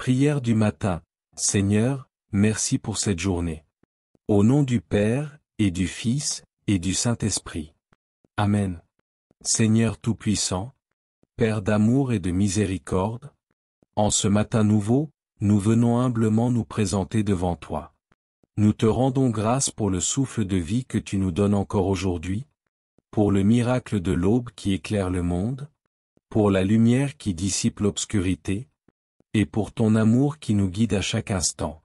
Prière du matin. Seigneur, merci pour cette journée. Au nom du Père, et du Fils, et du Saint-Esprit. Amen. Seigneur Tout-Puissant, Père d'amour et de miséricorde, en ce matin nouveau, nous venons humblement nous présenter devant toi. Nous te rendons grâce pour le souffle de vie que tu nous donnes encore aujourd'hui, pour le miracle de l'aube qui éclaire le monde, pour la lumière qui dissipe l'obscurité, et pour ton amour qui nous guide à chaque instant.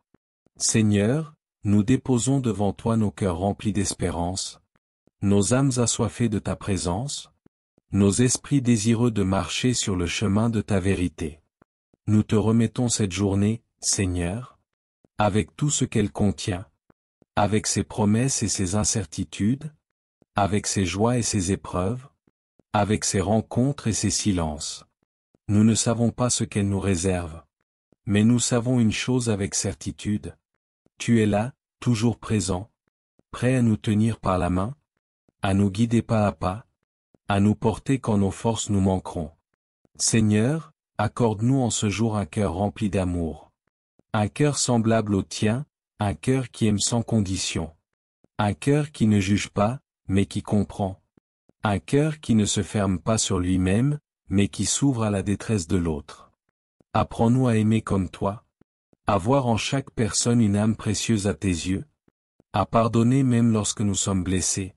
Seigneur, nous déposons devant toi nos cœurs remplis d'espérance, nos âmes assoiffées de ta présence, nos esprits désireux de marcher sur le chemin de ta vérité. Nous te remettons cette journée, Seigneur, avec tout ce qu'elle contient, avec ses promesses et ses incertitudes, avec ses joies et ses épreuves, avec ses rencontres et ses silences. Nous ne savons pas ce qu'elle nous réserve. Mais nous savons une chose avec certitude. Tu es là, toujours présent, prêt à nous tenir par la main, à nous guider pas à pas, à nous porter quand nos forces nous manqueront. Seigneur, accorde-nous en ce jour un cœur rempli d'amour. Un cœur semblable au tien, un cœur qui aime sans condition. Un cœur qui ne juge pas, mais qui comprend. Un cœur qui ne se ferme pas sur lui-même, mais qui s'ouvre à la détresse de l'autre. Apprends-nous à aimer comme toi, à voir en chaque personne une âme précieuse à tes yeux, à pardonner même lorsque nous sommes blessés,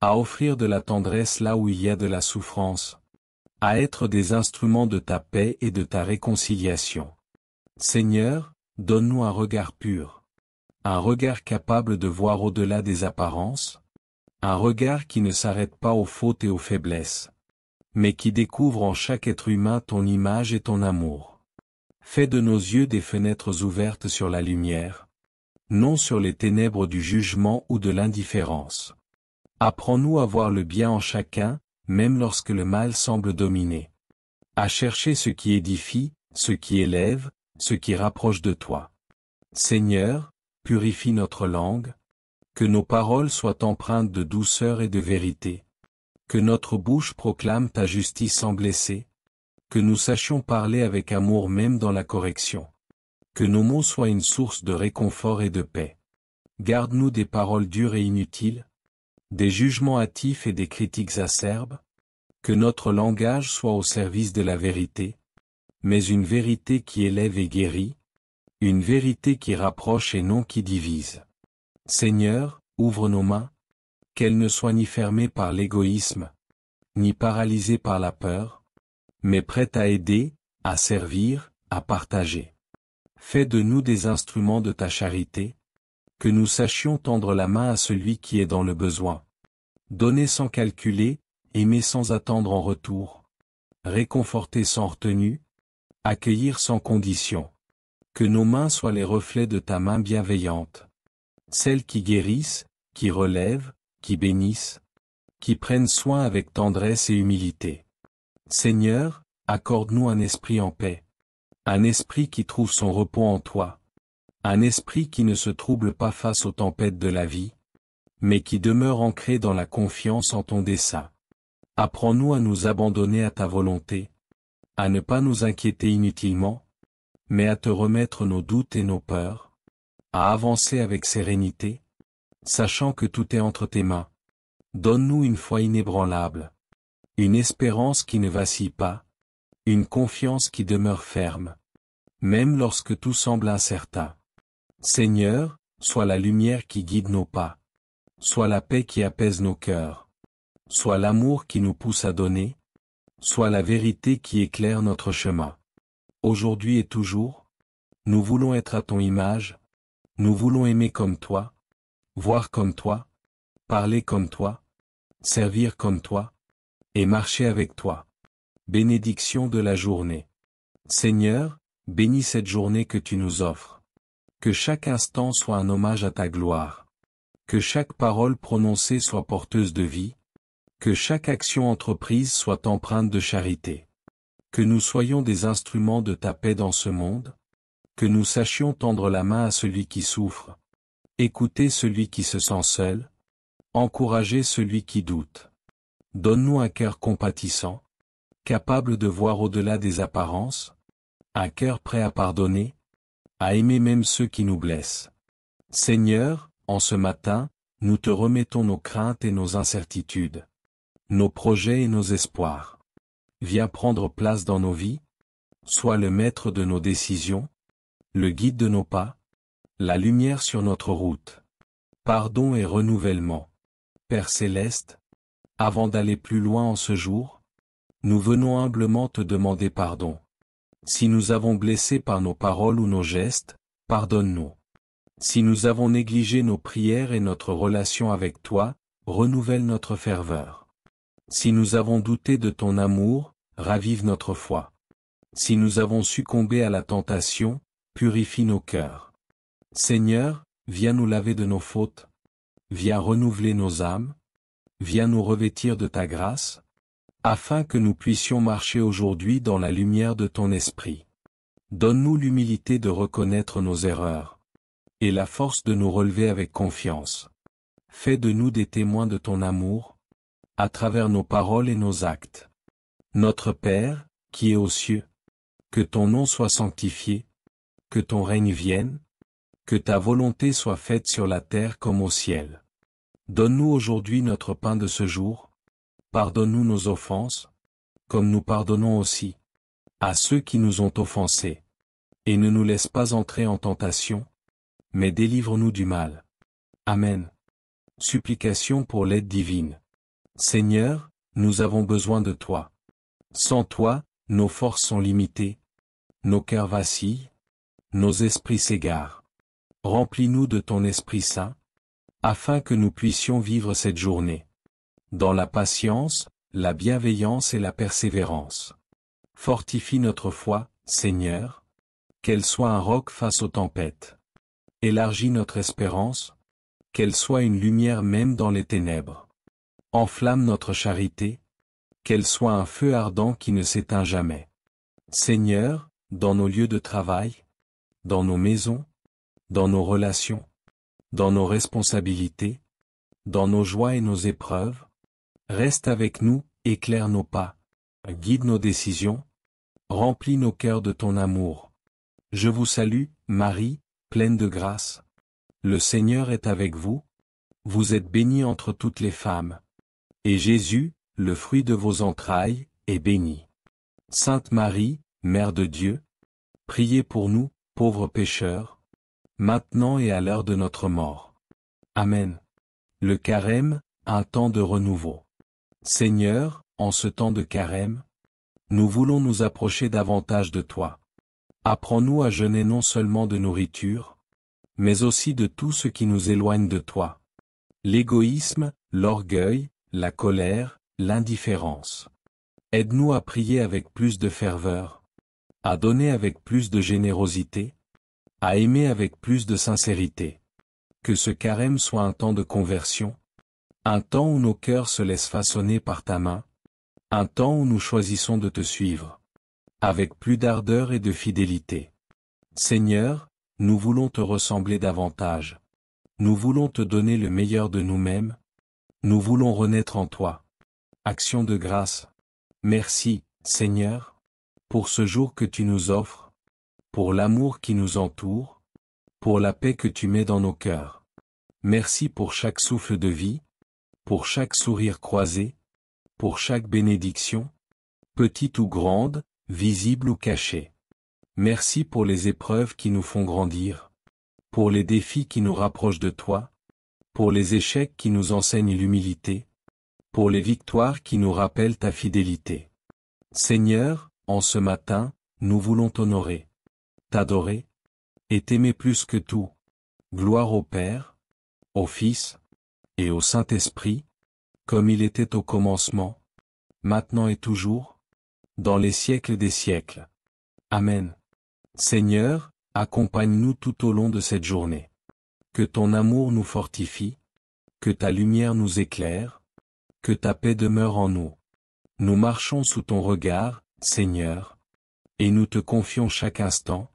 à offrir de la tendresse là où il y a de la souffrance, à être des instruments de ta paix et de ta réconciliation. Seigneur, donne-nous un regard pur, un regard capable de voir au-delà des apparences, un regard qui ne s'arrête pas aux fautes et aux faiblesses, mais qui découvre en chaque être humain ton image et ton amour. Fais de nos yeux des fenêtres ouvertes sur la lumière, non sur les ténèbres du jugement ou de l'indifférence. Apprends-nous à voir le bien en chacun, même lorsque le mal semble dominer. À chercher ce qui édifie, ce qui élève, ce qui rapproche de toi. Seigneur, purifie notre langue, que nos paroles soient empreintes de douceur et de vérité. Que notre bouche proclame ta justice sans blesser. Que nous sachions parler avec amour même dans la correction. Que nos mots soient une source de réconfort et de paix. Garde-nous des paroles dures et inutiles, des jugements hâtifs et des critiques acerbes. Que notre langage soit au service de la vérité, mais une vérité qui élève et guérit, une vérité qui rapproche et non qui divise. Seigneur, ouvre nos mains, qu'elles ne soient ni fermées par l'égoïsme, ni paralysées par la peur, mais prêtes à aider, à servir, à partager. Fais de nous des instruments de ta charité, que nous sachions tendre la main à celui qui est dans le besoin. Donner sans calculer, aimer sans attendre en retour, réconforter sans retenue, accueillir sans condition. Que nos mains soient les reflets de ta main bienveillante. Celles qui guérissent, qui relèvent, qui bénissent, qui prennent soin avec tendresse et humilité. Seigneur, accorde-nous un esprit en paix. Un esprit qui trouve son repos en toi. Un esprit qui ne se trouble pas face aux tempêtes de la vie, mais qui demeure ancré dans la confiance en ton dessein. Apprends-nous à nous abandonner à ta volonté, à ne pas nous inquiéter inutilement, mais à te remettre nos doutes et nos peurs, à avancer avec sérénité, sachant que tout est entre tes mains. Donne-nous une foi inébranlable, une espérance qui ne vacille pas, une confiance qui demeure ferme, même lorsque tout semble incertain. Seigneur, sois la lumière qui guide nos pas, sois la paix qui apaise nos cœurs, sois l'amour qui nous pousse à donner, sois la vérité qui éclaire notre chemin. Aujourd'hui et toujours, nous voulons être à ton image, nous voulons aimer comme toi, voir comme toi, parler comme toi, servir comme toi, et marcher avec toi. Bénédiction de la journée. Seigneur, bénis cette journée que tu nous offres. Que chaque instant soit un hommage à ta gloire. Que chaque parole prononcée soit porteuse de vie. Que chaque action entreprise soit empreinte de charité. Que nous soyons des instruments de ta paix dans ce monde. Que nous sachions tendre la main à celui qui souffre. Écouter celui qui se sent seul. Encourager celui qui doute. Donne-nous un cœur compatissant, capable de voir au-delà des apparences, un cœur prêt à pardonner, à aimer même ceux qui nous blessent. Seigneur, en ce matin, nous te remettons nos craintes et nos incertitudes, nos projets et nos espoirs. Viens prendre place dans nos vies, sois le maître de nos décisions, le guide de nos pas, la lumière sur notre route. Pardon et renouvellement. Père céleste, avant d'aller plus loin en ce jour, nous venons humblement te demander pardon. Si nous avons blessé par nos paroles ou nos gestes, pardonne-nous. Si nous avons négligé nos prières et notre relation avec toi, renouvelle notre ferveur. Si nous avons douté de ton amour, ravive notre foi. Si nous avons succombé à la tentation, purifie nos cœurs. Seigneur, viens nous laver de nos fautes. Viens renouveler nos âmes. Viens nous revêtir de ta grâce, afin que nous puissions marcher aujourd'hui dans la lumière de ton esprit. Donne-nous l'humilité de reconnaître nos erreurs, et la force de nous relever avec confiance. Fais de nous des témoins de ton amour, à travers nos paroles et nos actes. Notre Père, qui es aux cieux, que ton nom soit sanctifié, que ton règne vienne, que ta volonté soit faite sur la terre comme au ciel. Donne-nous aujourd'hui notre pain de ce jour. Pardonne-nous nos offenses, comme nous pardonnons aussi à ceux qui nous ont offensés. Et ne nous laisse pas entrer en tentation, mais délivre-nous du mal. Amen. Supplication pour l'aide divine. Seigneur, nous avons besoin de toi. Sans toi, nos forces sont limitées, nos cœurs vacillent, nos esprits s'égarent. Remplis-nous de ton Esprit Saint, afin que nous puissions vivre cette journée dans la patience, la bienveillance et la persévérance. Fortifie notre foi, Seigneur, qu'elle soit un roc face aux tempêtes. Élargis notre espérance, qu'elle soit une lumière même dans les ténèbres. Enflamme notre charité, qu'elle soit un feu ardent qui ne s'éteint jamais. Seigneur, dans nos lieux de travail, dans nos maisons, dans nos relations, dans nos responsabilités, dans nos joies et nos épreuves, reste avec nous, éclaire nos pas, guide nos décisions, remplis nos cœurs de ton amour. Je vous salue, Marie, pleine de grâce. Le Seigneur est avec vous. Vous êtes bénie entre toutes les femmes. Et Jésus, le fruit de vos entrailles, est béni. Sainte Marie, Mère de Dieu, priez pour nous, pauvres pécheurs, maintenant et à l'heure de notre mort. Amen. Le carême, un temps de renouveau. Seigneur, en ce temps de carême, nous voulons nous approcher davantage de toi. Apprends-nous à jeûner non seulement de nourriture, mais aussi de tout ce qui nous éloigne de toi. L'égoïsme, l'orgueil, la colère, l'indifférence. Aide-nous à prier avec plus de ferveur, à donner avec plus de générosité, à aimer avec plus de sincérité. Que ce carême soit un temps de conversion, un temps où nos cœurs se laissent façonner par ta main, un temps où nous choisissons de te suivre, avec plus d'ardeur et de fidélité. Seigneur, nous voulons te ressembler davantage. Nous voulons te donner le meilleur de nous-mêmes. Nous voulons renaître en toi. Action de grâce. Merci, Seigneur, pour ce jour que tu nous offres, pour l'amour qui nous entoure, pour la paix que tu mets dans nos cœurs. Merci pour chaque souffle de vie, pour chaque sourire croisé, pour chaque bénédiction, petite ou grande, visible ou cachée. Merci pour les épreuves qui nous font grandir, pour les défis qui nous rapprochent de toi, pour les échecs qui nous enseignent l'humilité, pour les victoires qui nous rappellent ta fidélité. Seigneur, en ce matin, nous voulons t'honorer, t'adorer, et t'aimer plus que tout. Gloire au Père, au Fils, et au Saint-Esprit, comme il était au commencement, maintenant et toujours, dans les siècles des siècles. Amen. Seigneur, accompagne-nous tout au long de cette journée. Que ton amour nous fortifie, que ta lumière nous éclaire, que ta paix demeure en nous. Nous marchons sous ton regard, Seigneur, et nous te confions chaque instant,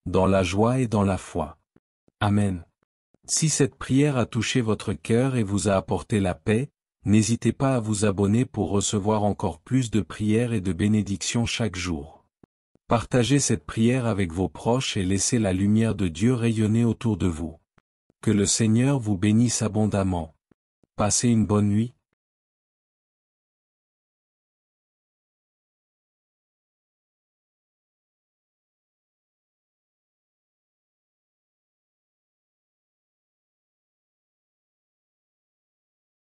dans la joie et dans la foi. Amen. Si cette prière a touché votre cœur et vous a apporté la paix, n'hésitez pas à vous abonner pour recevoir encore plus de prières et de bénédictions chaque jour. Partagez cette prière avec vos proches et laissez la lumière de Dieu rayonner autour de vous. Que le Seigneur vous bénisse abondamment. Passez une bonne nuit.